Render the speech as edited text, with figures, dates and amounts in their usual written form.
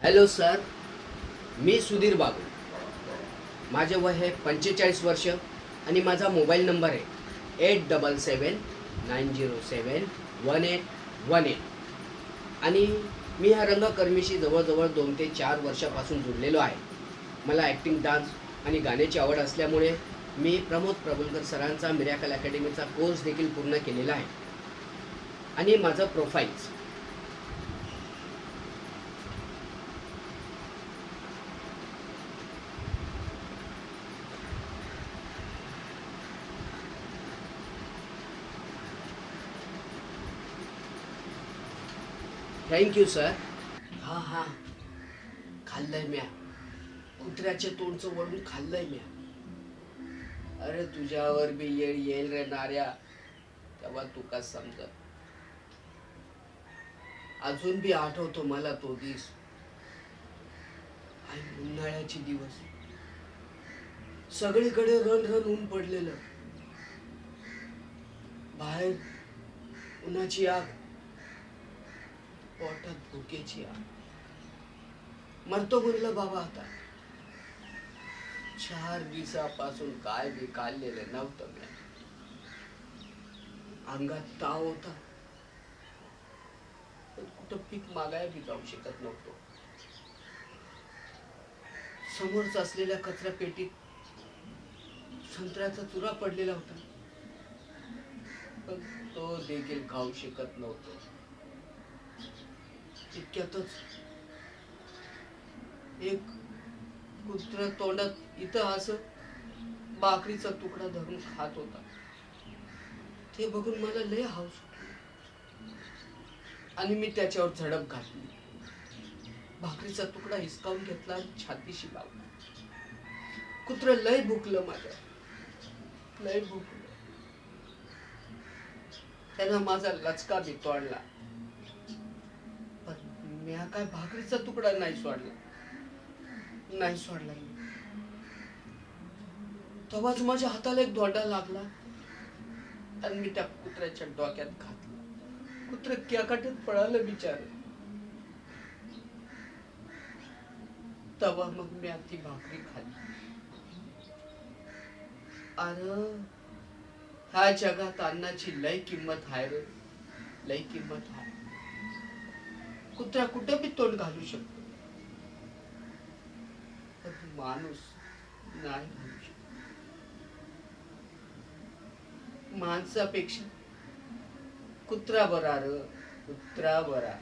Hello sir, मी सुधीर बाबू. माझे वय आहे 45 वर्ष आणि माझा मोबाईल नंबर आहे 8790718118. आणि मी ह्या रंगकर्मीशी जवळजवळ 2 ते 4 वर्षापासून जुडलेलो आहे. मला ॲक्टिंग, डान्स आणि गाण्याची आवड असल्यामुळे मी प्रमोद प्रभुलकर सरांचा मिरॅकल अकॅडमीचा कोर्स देखील पूर्ण केलेला आहे. आणि माझं प्रोफाईल्स थँक्यू सर. हां हां, खाल्लंय म्या. कुत्र्याचे तोंडचं वळून खाल्लंय म्या. अरे तुझ्यावर बी येळ येईल रे नाऱ्या, तेव्हा तू का समजत. अजून बी आठवतो मला तो दिस. आणि उन्हाळ्याचे दिवस, सगळीकडे रण रण ऊन पडलेलं. बाहेर उन्हाची आग, पोटात भुकेची आग. मरतो म्हणलं बाबा आता. 4 दिवसापासून काय बी काढलेलं नव्हतं मी. अंगात ताव होता, पण कुठं पीक मागाय बी जाऊ शकत नव्हतो. समोरच असलेल्या कचरा पेटीत संत्र्याचा चुरा पडलेला होता, पण तो देखील खाऊ शकत नव्हतो. इतक्यातच एक कुत्र तोंडात इथं असं भाकरीचा तुकडा धरून खात होता. ते बघून मला लय हौस सुटली आणि मी त्याच्यावर झडप घातली. भाकरीचा तुकडा हिसकावून घेतला आणि छातीशी लावला. कुत्र लय भुकलं माझ्या, लय भुकलं. त्यानं माझा लचका बी तोडला, पण मी काय भाकरीचा तुकडा नाही सोडला. तेव्हाच माझ्या हाताला एक धोंडा लागला आणि मी त्या कुत्र्याच्या डोक्यात घातला. कुत्र क्याकाटीत पळालं बिचार. तेव्हा मग मी ती भाकरी खाल्ली. अरे ह्या जगात अन्नाची लय किंमत आहे रे, लय किंमत आहे. कुत्रा कुठं बी तोंड घालू शकतो, पण माणूस नाही घालू शकत. माणसापेक्षा कुत्रा बरा रे, कुत्रा बरा.